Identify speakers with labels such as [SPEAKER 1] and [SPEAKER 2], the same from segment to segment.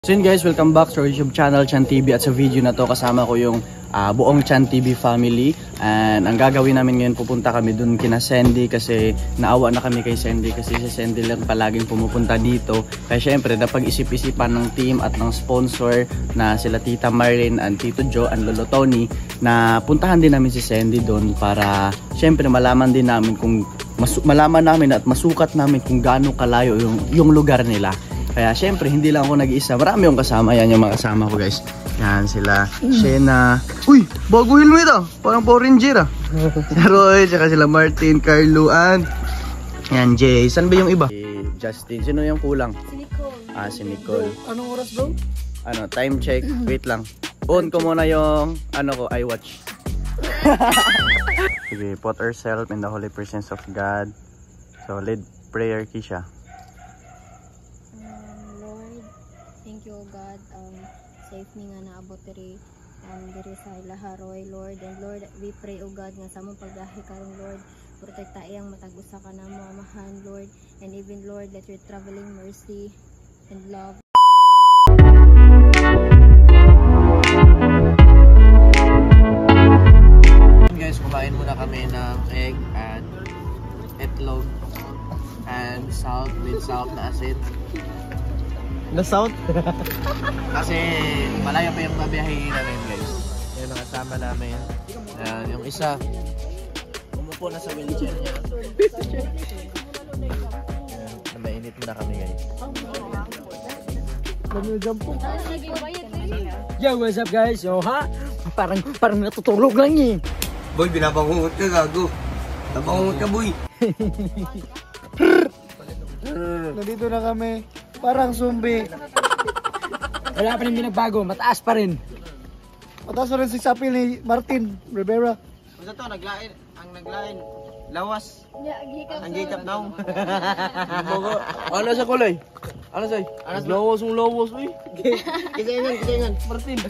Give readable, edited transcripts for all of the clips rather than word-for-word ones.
[SPEAKER 1] So yun guys, welcome back to our YouTube channel, Chan TV. At sa video na to kasama ko yung buong Chan TV family. And ang gagawin namin ngayon, pupunta kami dun kina Sandy kasi naawa na kami kay Sandy kasi si Sandy lang palaging pumupunta dito. Kaya syempre napag-isip-isipan ng team at ng sponsor na sila Tita Marlene and Tito Joe and Lolo Tony na puntahan din namin si Sandy dun para syempre malaman din namin kung malaman namin at masukat namin kung gaano kalayo yung lugar nila. Kaya syempre hindi lang ako nag-iisa, marami yung kasama. Yan yung mga kasama ko guys. Yan sila Shena. Uy, bago helmet ah, parang Power Ranger ah. Roy, tsaka sila Martin, Carlo, and yan Jay. Saan ba yung iba? Justin, sino yung kulang?
[SPEAKER 2] Si Nicole.
[SPEAKER 1] Si Nicole.
[SPEAKER 2] Anong oras bro?
[SPEAKER 1] Time check, wait lang. On ko muna yung iWatch. Sige, put ourselves in the holy presence of God. So lead prayer, Kisha.
[SPEAKER 2] Thank you, God. Save me nga naabot diri sa Ilaharoy, Lord. And Lord, we pray, O God, nga sa mong pagdahi karong Lord, protekta iyang matag-usa ka na mo, amahan, Lord. And even, Lord, let your traveling mercy and love.
[SPEAKER 1] Guys, kumain muna kami ng egg and itlog and salt with salt na asin. Na south? Kasi malayo pa yung babiyahin namin guys. Yung nakasama namin. Yung isa umupo na sa wheelchair niya. Mainit muna kami guys.
[SPEAKER 3] Yo, what's up guys? So ha? Parang natutulog lang eh.
[SPEAKER 4] Boy, binabangungot ka gago. Nabangungot ka boy.
[SPEAKER 3] Nandito na kami. Parang zombie. Wala pa rin binagbago, mataas pa rin. Mataas pa rin si sapil ni Martin Rivera.
[SPEAKER 4] Basta to, naglain. Lawas. Ang gikap daw.
[SPEAKER 1] Ano sa kulay? Ano sa'y? Lawas yung lawas uy.
[SPEAKER 4] Kisaingan.
[SPEAKER 1] Martin.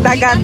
[SPEAKER 1] Dagat.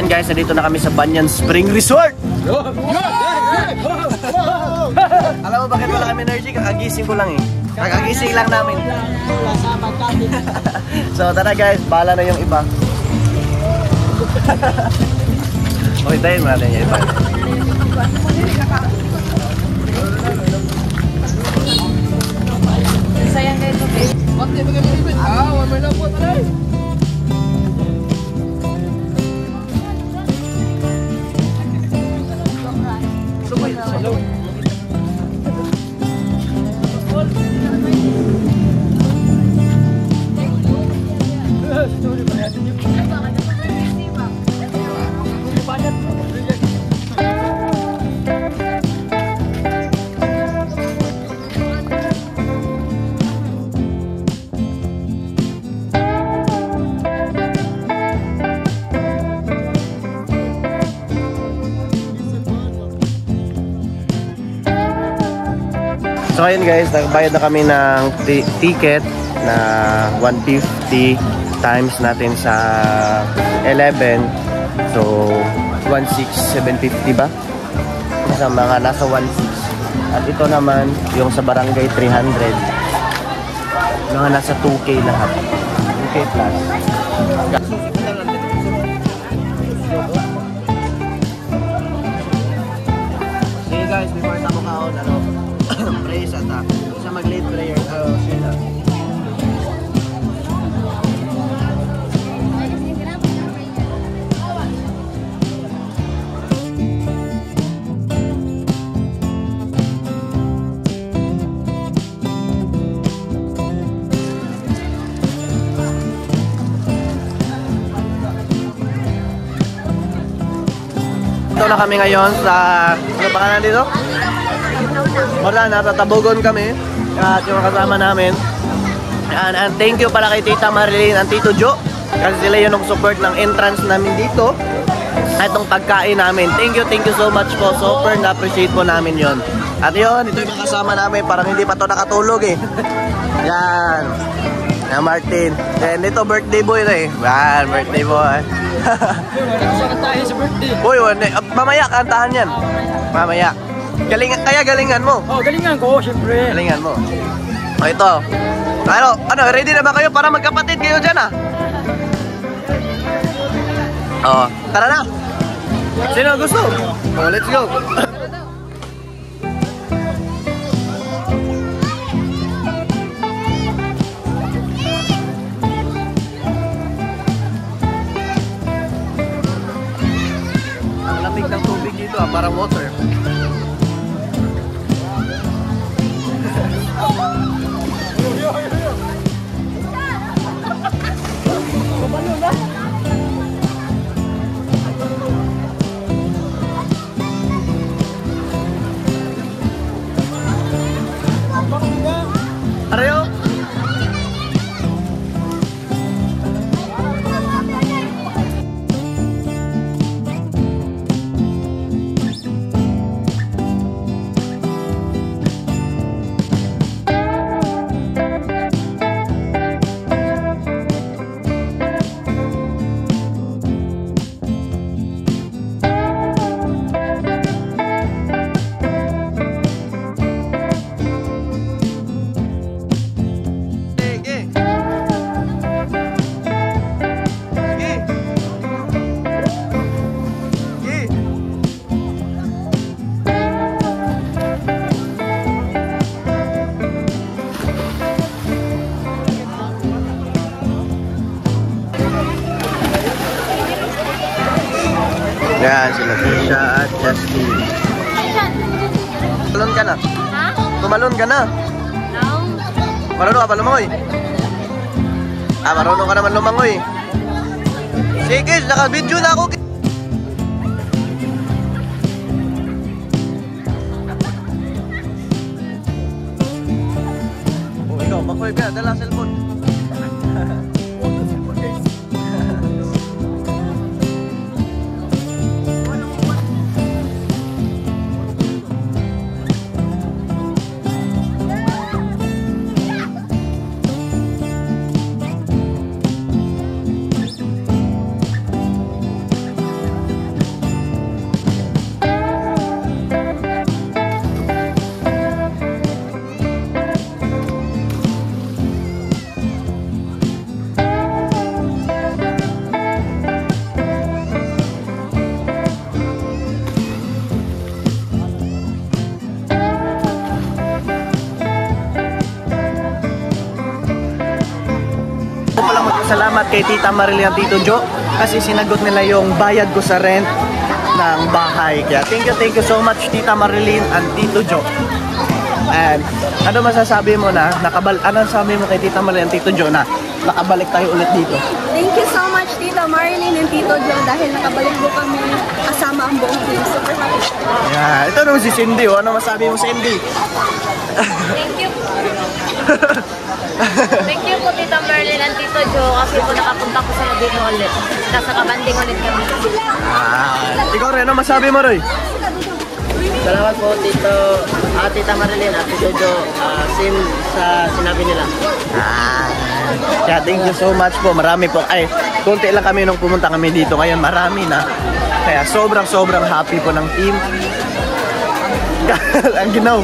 [SPEAKER 1] ayan guys, nandito na kami sa Banyan Spring Resort. Alam mo bakit wala kami energy? Kakagising ko lang eh. Kakagising lang namin. So tara guys, bahala na yung iba. Okay, tayo natin yung iba.
[SPEAKER 2] Sayang kayo ito.
[SPEAKER 4] Bakit ba kami ibig? May lapot na rin.
[SPEAKER 1] So ayun guys, nagbayad na kami ng ticket na 150 times natin sa 11. So 16,750 ba? Sa mga nasa 16. At ito naman yung sa barangay 300. Mga nasa 2K lahat. 2K plus. Hey guys, before tayo kaon, praise at isa mag-lead prayer. Sila. Ito na kami ngayon sa, ano pangalan dito? Wala, nasa Tabogon kami at yung kasama namin. And thank you pala kay Tita Marilyn and Tito Jo kasi sila yung support ng entrance namin dito at itong pagkain namin. Thank you so much po. Super na-appreciate po namin yon. At yun, ito yung kasama namin. Parang hindi pa to nakatulog eh. Yan. Na Martin. And ito birthday boy na eh. Yan, birthday boy.
[SPEAKER 3] Kantahin sa birthday.
[SPEAKER 1] Uy, mamaya kantahan yan. Mamaya. Galingan mo.
[SPEAKER 3] Oh, galingan ko, syempre.
[SPEAKER 1] Galingan mo. O ito. Ano, ready na ba kayo para magkapatid kayo dyan ah? O, tara na. Sino gusto? O, let's go. Ang lamig ng tubig dito ah, parang water. Arayo. Yan, sila Tisha at Justin. Tumalon ka na?
[SPEAKER 2] Ha?
[SPEAKER 1] Tumalon ka na?
[SPEAKER 2] No.
[SPEAKER 1] Marunong ka ba lumangoy? Marunong ka naman lumangoy. Sige, naka-video na ako. Oh, ikaw, mag-5 ka, dala cellphone. magpasalamat kay Tita Marilyn at Tito Joe kasi sinagot nila yung bayad ko sa rent ng bahay. Kaya thank you so much Tita Marilyn and Tito Joe. And ano masasabi mo na ano sabi mo kay Tita Marilyn and Tito Joe na nakabalik tayo ulit dito?
[SPEAKER 2] Thank you so much Tita Marilyn and Tito Joe dahil nakabalik po kami kasama ang buong team. Super happy.
[SPEAKER 1] Yeah, ito naman si Cindy. Ano masabi mo Cindy?
[SPEAKER 2] Thank you. Thank you po Tita Marilyn and Tito Joe kasi po nakapunta ko sa Laguna ulit. Nasa kabanding ulit kami.
[SPEAKER 1] Ikaw rin, ano masabi mo Roy?
[SPEAKER 4] Salamat po Tita Marilyn at Tito Joe, same sa sinabi nila.
[SPEAKER 1] Kaya thank you so much po. Marami po. Ay, konti lang kami nung pumunta kami dito. Ngayon marami na. Kaya sobrang happy po ng team. Ang ginaw.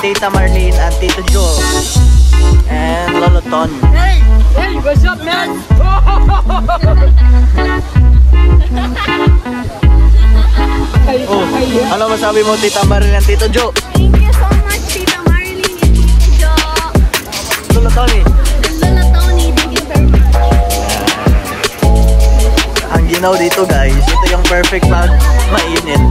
[SPEAKER 1] Tita Marlene and Tito Joe and Lolo Ton.
[SPEAKER 3] Hey, what's up, man?
[SPEAKER 1] Ano masabi mo Tita Marlene and Tito Joe?
[SPEAKER 2] Thank you so much Tita Marilyn and Tito Joe.
[SPEAKER 1] Lolo Tony.
[SPEAKER 2] Lolo Tony, thank you very much.
[SPEAKER 1] Ang ginaw dito guys, ito yung perfect pag mainit.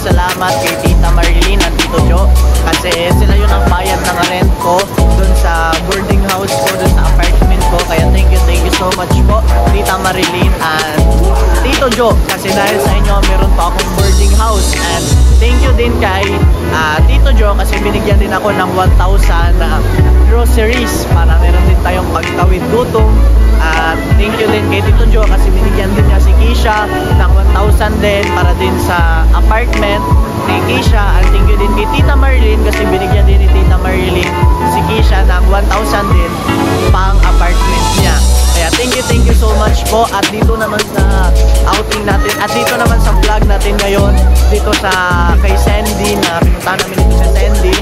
[SPEAKER 1] Salamat kay Tita Marilyn at Tito Joe kasi sila yun ang bayad ng rent ko dun sa boarding house ko, dun sa apartment ko. Kaya thank you so much po Tita Marilyn and Tito Joe kasi dahil sa inyo meron pa akong boarding house. And thank you din kay Tito Joe kasi binigyan din ako ng 1,000 groceries para meron din tayong pagtawid gutom. At thank you din kay Tito Joe kasi binigyan din niya si Kisha ng 1,000 din para din sa apartment ni Kisha. At thank you din kay Tita Marilyn kasi binigyan din ni Tita Marilyn si Kisha ng 1,000 din pang apartment niya. Kaya thank you so much po. At dito naman sa outing natin at dito naman sa vlog natin ngayon dito sa kay Sandy na pinunta namin dito sa Sandy.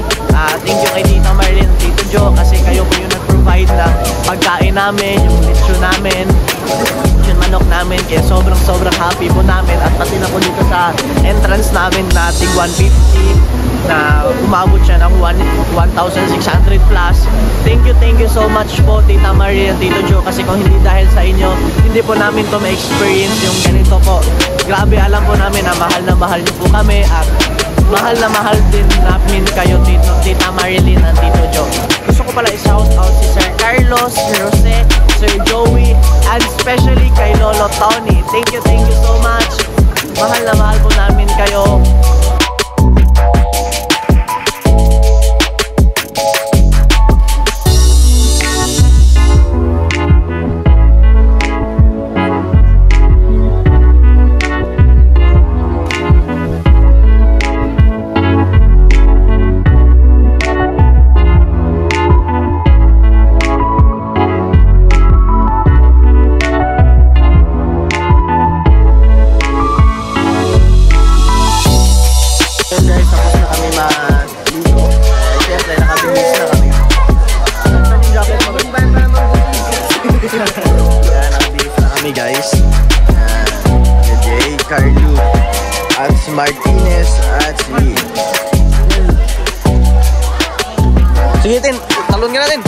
[SPEAKER 1] Thank you kay Tita Marilyn at Tito Joe kasi kayo po yung nag-provide ng pagkain namin, yung lechon namin, yung manok namin. Kaya sobrang happy po namin at pati na po dito sa
[SPEAKER 4] entrance namin na tig 150 na umabot siya ng 1,600 plus. Thank you so much po Tita Marie and Tito Joe, kasi kung hindi dahil sa inyo, hindi po namin to ma-experience yung ganito po. Grabe, alam po namin na mahal niyo po kami at mahal na mahal din namin kayo Tita Marilyn and Tito Joe. Gusto ko pala i-shout out si Sir Carlos, Sir Jose, Sir Joey, and especially kay Lolo Tony. Thank you so much. Mahal na mahal po namin kayo. Guys, Jay, Carlo, at si Martinez, at si... Sige, Tin, talon ka natin.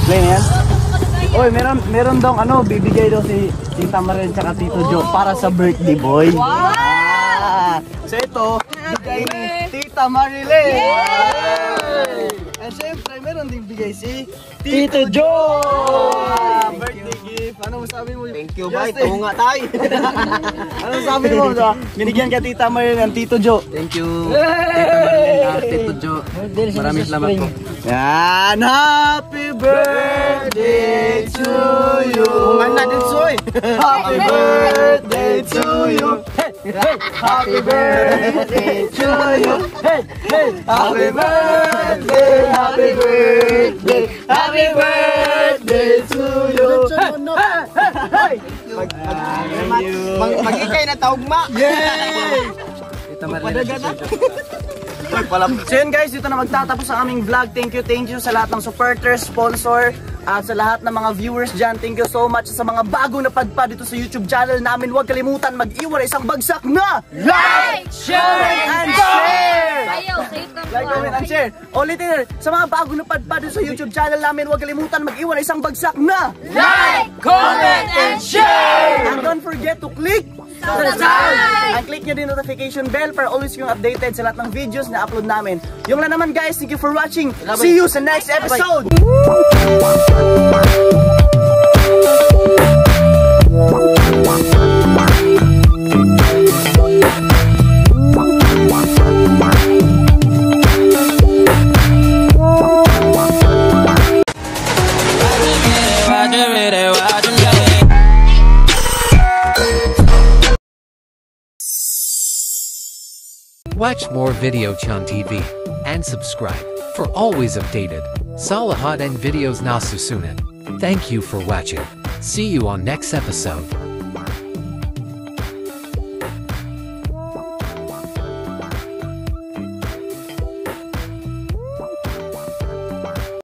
[SPEAKER 1] Play na yan. Oy, meron daw bibigay daw si Tita Marilyn tsaka Tito Joe para sa birthday boy. Wow! So ito, bigay ni Tita Marilyn. And syempre, meron din bigay si Tito Joe. Birthday gift. Ano masabi mo?
[SPEAKER 4] Thank you, bye. Tungo nga tayo.
[SPEAKER 1] Ano sabi mo? Binigyan ka Tita Marilyn and Tito Joe.
[SPEAKER 4] Thank you, Tita Marilyn at Tito Joe. Maraming salamat po.
[SPEAKER 1] Yan, happy birthday to you.
[SPEAKER 4] Mana din soy.
[SPEAKER 1] Happy birthday to you. Happy birthday to you. Happy birthday, happy birthday, happy birthday to you.
[SPEAKER 4] Magikay na taugma.
[SPEAKER 1] Yay!
[SPEAKER 4] Padagan na.
[SPEAKER 1] So yun guys, dito na magtatapos ang aming vlog. Thank you sa lahat ng supporters, sponsor, at sa lahat ng mga viewers dyan. Thank you so much sa mga bago na padpad dito sa YouTube channel namin. Huwag kalimutan mag-iwan isang bagsak na
[SPEAKER 2] like,
[SPEAKER 1] share, and share!
[SPEAKER 2] Ayaw, save
[SPEAKER 1] Like, comment, and share. Ulitin, sa mga bago na padpad sa YouTube channel namin, huwag kalimutan mag-iwan isang bagsak na
[SPEAKER 5] Like, comment, and share!
[SPEAKER 1] And don't forget to click subscribe! And click nyo din notification bell para always yung updated sa lahat ng videos na upload namin. Yung lang naman guys, thank you for watching. See you sa next episode!
[SPEAKER 6] Watch more Video Chan TV and subscribe for always updated Salahat and videos na susunod. Thank you for watching. See you on next episode.